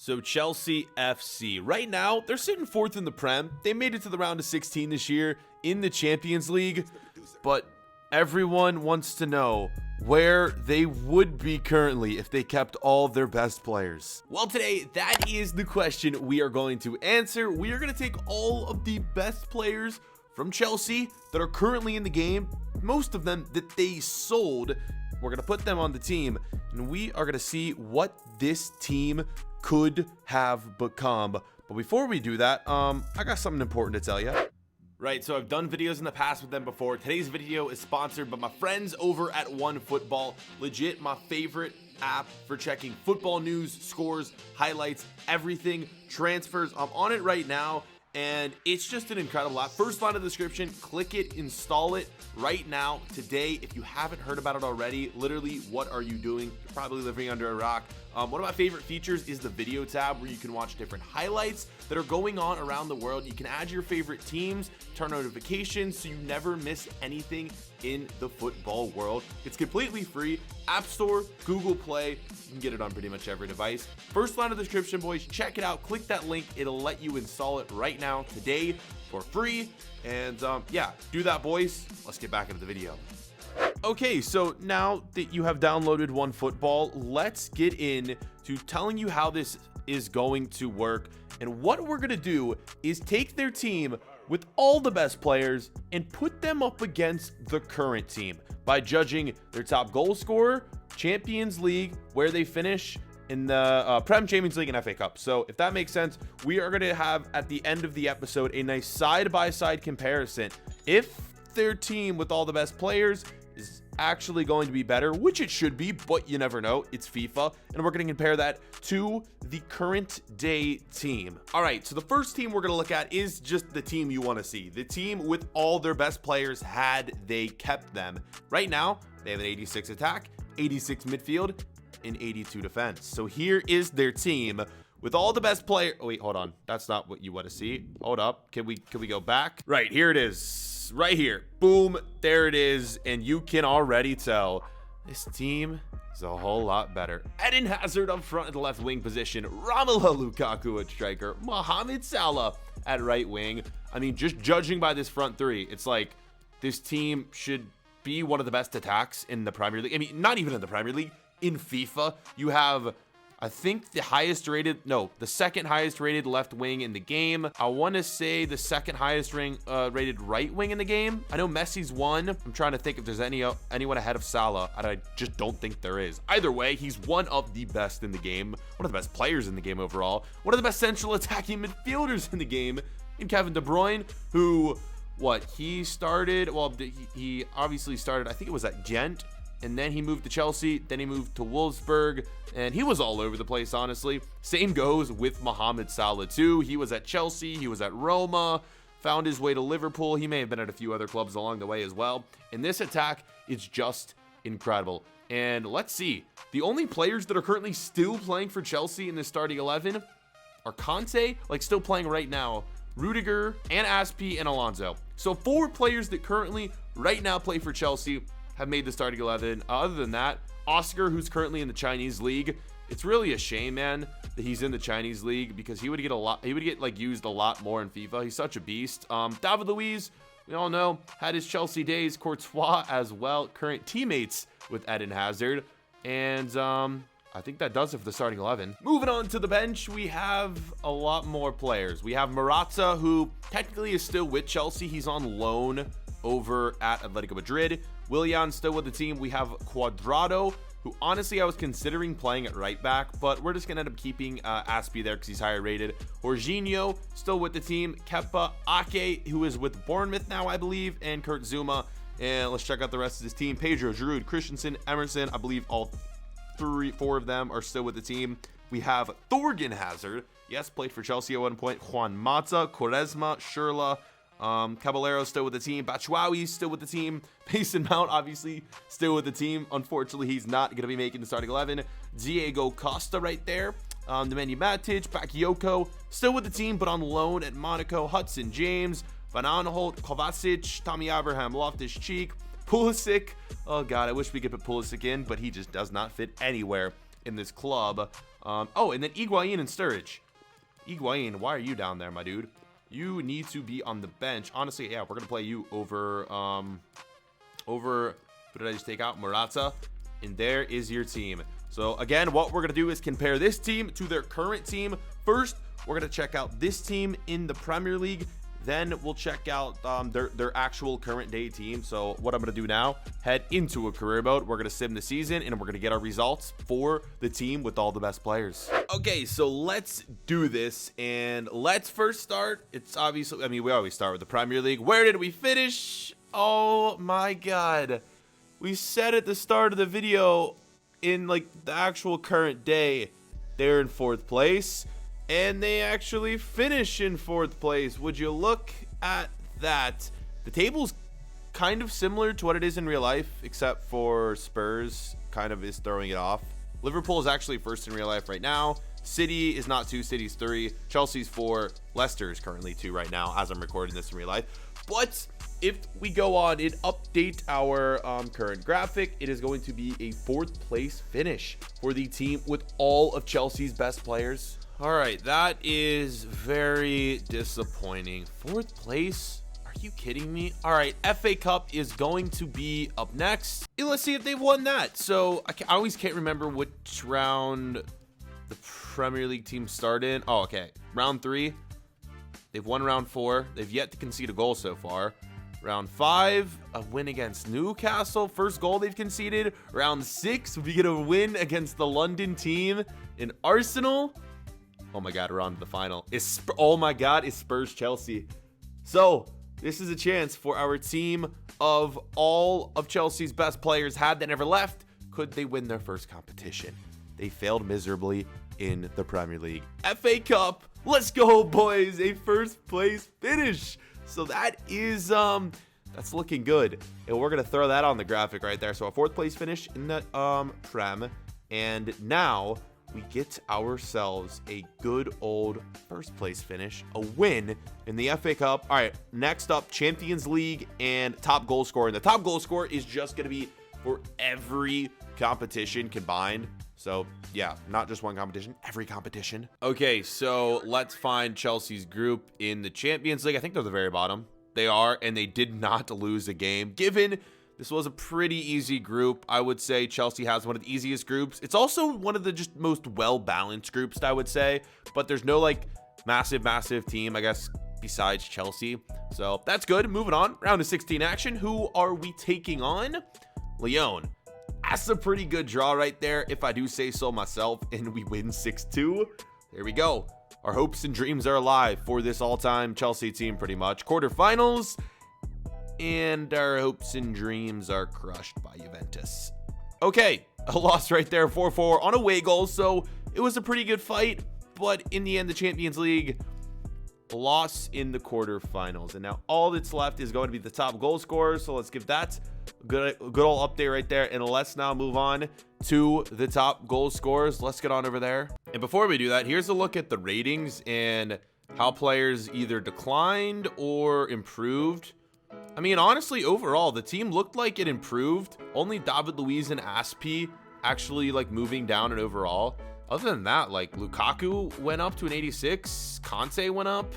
So Chelsea FC, right now, they're sitting fourth in the Prem. They made it to the round of 16 this year in the Champions League, but everyone wants to know where they would be currently if they kept all their best players. Well, today, that is the question we are going to answer. We are going to take all of the best players from Chelsea that are currently in the game, most of them that they sold. We're going to put them on the team, and we are going to see what this team could have become. But before we do that, I got something important to tell you. Right, so I've done videos in the past with them before. Today's video is sponsored by my friends over at OneFootball. Legit, my favorite app for checking football news, scores, highlights, everything, transfers. I'm on it right now, and it's just an incredible app. First line of the description, click it, install it right now, today. If you haven't heard about it already, literally, what are you doing? You're probably living under a rock. One of my favorite features is the video tab, where you can watch different highlights that are going on around the world. You can add your favorite teams, turn notifications, so you never miss anything in the football world. It's completely free. App Store, Google Play, you can get it on pretty much every device. First line of the description, boys. Check it out. Click that link. It'll let you install it right now, today, for free. And yeah, do that, boys. Let's get back into the video. Okay, so now that you have downloaded OneFootball, let's get in to telling you how this is going to work. And what we're going to do is take their team with all the best players and put them up against the current team by judging their top goal scorer, Champions League, where they finish in the Prem, Champions League, and FA Cup. So if that makes sense, we are going to have at the end of the episode a nice side-by-side comparison. If their team with all the best players is actually going to be better, which it should be, but you never know. It's FIFA, and we're going to compare that to the current day team. All right, so the first team we're going to look at is just the team you want to see. The team with all their best players had they kept them. Right now, they have an 86 attack, 86 midfield, and 82 defense. So here is their team with all the best player. Oh, wait, hold on. That's not what you want to see. Hold up. Can we go back? Right, here it is. Right here. Boom. There it is. And you can already tell this team is a whole lot better. Eden Hazard up front at the left wing position. Romelu Lukaku at striker. Mohamed Salah at right wing. I mean, just judging by this front three, it's like this team should be one of the best attacks in the Premier League. I mean, not even in the Premier League. In FIFA, you have, I think, the second highest rated left wing in the game. I want to say the second highest rated right wing in the game. I know Messi's one. I'm trying to think if there's anyone ahead of Salah, and I just don't think there is. Either way, he's one of the best in the game, one of the best players in the game overall, one of the best central attacking midfielders in the game, in Kevin De Bruyne, who, he started, he obviously started, I think it was at Ghent, and then he moved to Chelsea, then he moved to Wolfsburg, and he was all over the place, honestly. Same goes with Mohamed Salah, too. He was at Chelsea, he was at Roma, found his way to Liverpool. He may have been at a few other clubs along the way as well. And this attack is just incredible. And let's see. The only players that are currently still playing for Chelsea in the starting 11 are Conte, still playing right now, Rudiger, and Aspi, and Alonso. So 4 players that currently, right now, play for Chelsea have made the starting 11. Other than that, Oscar, who's currently in the Chinese league, it's really a shame, man, that he's in the Chinese league, because he would get used a lot more in FIFA. He's such a beast. David Luiz, we all know, had his Chelsea days. Courtois as well, current teammates with Eden Hazard. And I think that does it for the starting 11. Moving on to the bench, we have a lot more players. We have Morata, who technically is still with Chelsea. He's on loan over at Atletico Madrid. Willian still with the team. We have Cuadrado, who honestly I was considering playing at right back, but we're just gonna end up keeping Aspi there because he's higher rated. Jorginho still with the team. Kepa, Ake, who is with Bournemouth now, I believe, and Kurt Zouma. And let's check out the rest of this team. Pedro, Giroud, Christensen, Emerson. I believe all 4 of them are still with the team. We have Thorgan Hazard. Yes, played for Chelsea at one point. Juan Mata, Quaresma, Schürrle, Caballero still with the team. Batshuayi still with the team. Mason Mount obviously still with the team. Unfortunately, he's not going to be making the starting 11. Diego Costa right there. Nemanja Matic, Bakayoko still with the team, but on loan at Monaco. Hudson James, Van Aanholt, Kovacic, Tommy Abraham, Loftus-Cheek, Pulisic. Oh god, I wish we could put Pulisic in, but he just does not fit anywhere in this club. Oh, and then Higuain and Sturridge. Higuain, why are you down there, my dude? You need to be on the bench. Honestly, yeah, we're gonna play you over who did I just take out? Morata. And there is your team. So again, what we're gonna do is compare this team to their current team. First, we're gonna check out this team in the Premier League. Then we'll check out their actual current day team. So what I'm going to do now, head into a career mode. We're going to sim the season and we're going to get our results for the team with all the best players. Okay, so let's do this. And let's first start. It's obviously, I mean, we always start with the Premier League. Where did we finish? Oh my God. We said at the start of the video in like the actual current day, they're in 4th place. And they actually finish in 4th place. Would you look at that? The table's kind of similar to what it is in real life, except for Spurs kind of is throwing it off. Liverpool is actually 1st in real life right now. City is not 2, City's 3. Chelsea's 4. Leicester is currently 2 right now as I'm recording this in real life. But if we go on and update our current graphic, it is going to be a 4th place finish for the team with all of Chelsea's best players. All right, that is very disappointing. 4th place? Are you kidding me? All right, FA Cup is going to be up next. And let's see if they've won that. So I always can't remember which round the Premier League team start in. Oh, okay. Round 3. They've won round 4. They've yet to concede a goal so far. Round 5, a win against Newcastle. First goal they've conceded. Round 6, we get a win against the London team in Arsenal. Oh my God, we're on to the final. Oh my God, it's Spurs Chelsea. So this is a chance for our team of all of Chelsea's best players had that never left. Could they win their first competition? They failed miserably in the Premier League. FA Cup, let's go boys, a 1st place finish. So that is, that's looking good. And we're gonna throw that on the graphic right there. So a 4th place finish in the Prem. And now we get ourselves a good old 1st place finish, a win in the FA Cup. All right, next up, Champions League and top goal scorer. And the top goal scorer is just going to be for every competition combined. So yeah, not just one competition, every competition. Okay, so let's find Chelsea's group in the Champions League. I think they're the very bottom. They are, and they did not lose a game. Given this was a pretty easy group, I would say Chelsea has one of the easiest groups. It's also one of the just most well-balanced groups, I would say. But there's no like massive team, I guess, besides Chelsea. So that's good. Moving on, round of 16 action. Who are we taking on? Lyon. That's a pretty good draw right there, if I do say so myself, and we win 6-2. There we go. Our hopes and dreams are alive for this all-time Chelsea team, pretty much. Quarterfinals. And our hopes and dreams are crushed by Juventus. Okay, a loss right there, 4-4 on away goals. So it was a pretty good fight, but in the end, the Champions League loss in the quarterfinals. And now all that's left is going to be the top goal scorer. So let's give that a good old update right there. And let's now move on to the top goal scorers. Let's get on over there. And before we do that, here's a look at the ratings and how players either declined or improved. I mean, honestly, overall, the team looked like it improved. Only David Luiz and Aspi actually like moving down and overall. Other than that, like Lukaku went up to an 86. Conte went up.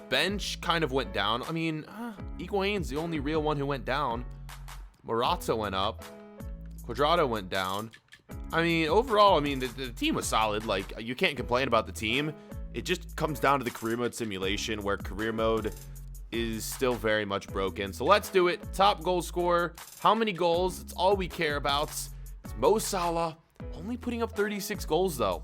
Bench kind of went down. I mean, Higuain's the only real one who went down. Morata went up. Cuadrado went down. I mean, overall, I mean, the team was solid. Like, you can't complain about the team. It just comes down to the career mode simulation, where career mode is still very much broken. So let's do it. Top goal scorer. How many goals? It's all we care about. It's Mo Salah. Only putting up 36 goals, though.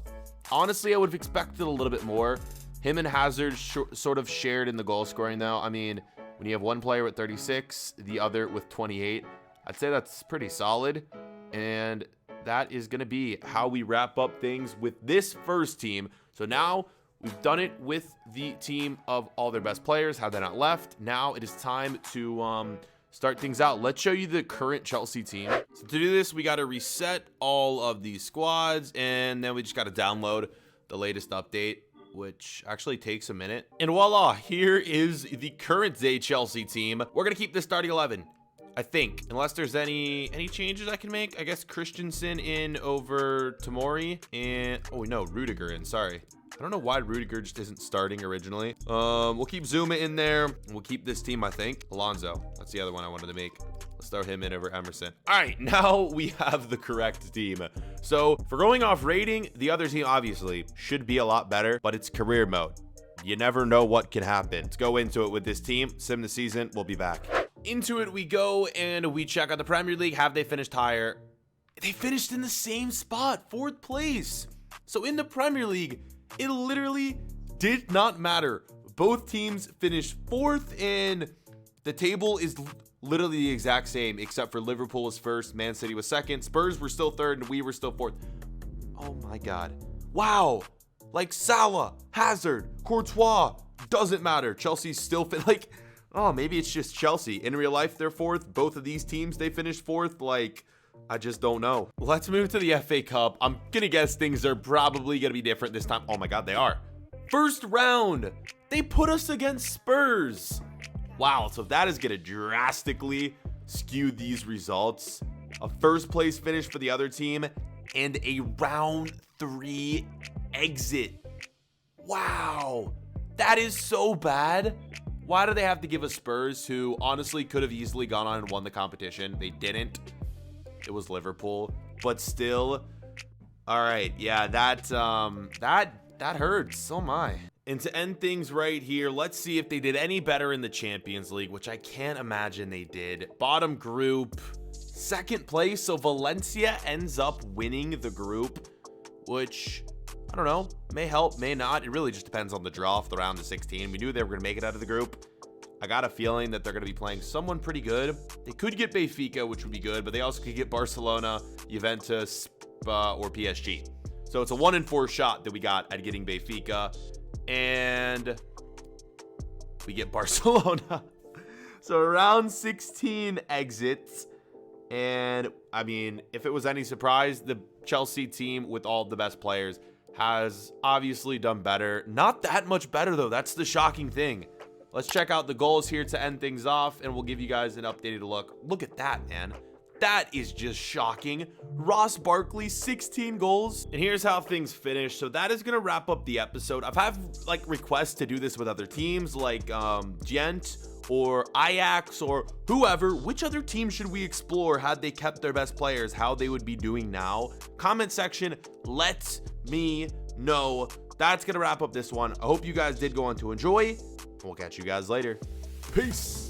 Honestly, I would have expected a little bit more. Him and Hazard sort of shared in the goal scoring, though. I mean, when you have one player with 36, the other with 28, I'd say that's pretty solid. And that is going to be how we wrap up things with this first team. So now we've done it with the team of all their best players. Had they not left, now it is time to start things out. Let's show you the current Chelsea team. So to do this, we got to reset all of these squads, and then we just got to download the latest update, which actually takes a minute. And voila, here is the current day Chelsea team. We're going to keep the starting 11. I think, unless there's any changes I can make. I guess Christensen in over Tomori, and oh no, Rudiger in. Sorry, I don't know why Rudiger just isn't starting originally. We'll keep Zuma in there. We'll keep this team, I think. Alonso, that's the other one I wanted to make. Let's throw him in over Emerson. All right, now we have the correct team. So for going off rating, the other team obviously should be a lot better, but it's career mode. You never know what can happen. Let's go into it with this team. Sim the season. We'll be back. Into it we go, and we check out the Premier League. Have they finished higher? They finished in the same spot, 4th place. So in the Premier League, it literally did not matter. Both teams finished 4th, and the table is literally the exact same, except for Liverpool was 1st, Man City was 2nd, Spurs were still 3rd, and we were still 4th. Oh my God. Wow. Like Salah, Hazard, Courtois, doesn't matter. Chelsea's still like, oh, maybe it's just Chelsea. In real life, they're 4th. Both of these teams, they finished 4th. Like, I just don't know. Let's move to the FA Cup. I'm going to guess things are probably going to be different this time. Oh my God, they are. First round, they put us against Spurs. Wow, so that is going to drastically skew these results. A 1st place finish for the other team and a round 3 exit. Wow, that is so bad. Why do they have to give us Spurs, who honestly could have easily gone on and won the competition? They didn't. It was Liverpool, but still. All right, yeah, that hurts. Oh my. And to end things right here, let's see if they did any better in the Champions League, which I can't imagine they did. Bottom group, 2nd place, so Valencia ends up winning the group, which I don't know, may help, may not. It really just depends on the draw for the round of 16. We knew they were going to make it out of the group. I got a feeling that they're going to be playing someone pretty good. They could get Benfica, which would be good, but they also could get Barcelona, Juventus, or PSG. So it's a 1 in 4 shot that we got at getting Benfica, and we get Barcelona. So round 16 exits. And I mean, if it was any surprise, the Chelsea team with all the best players has obviously done better. Not that much better though. That's the shocking thing. Let's check out the goals here to end things off, and we'll give you guys an updated look. Look at that, man. That is just shocking. Ross Barkley, 16 goals. And here's how things finished. So that is going to wrap up the episode. I've had like requests to do this with other teams like Gent or Ajax or whoever. Which other team should we explore had they kept their best players? How they would be doing now? Comment section, let me know. That's going to wrap up this one. I hope you guys did go on to enjoy. We'll catch you guys later. Peace.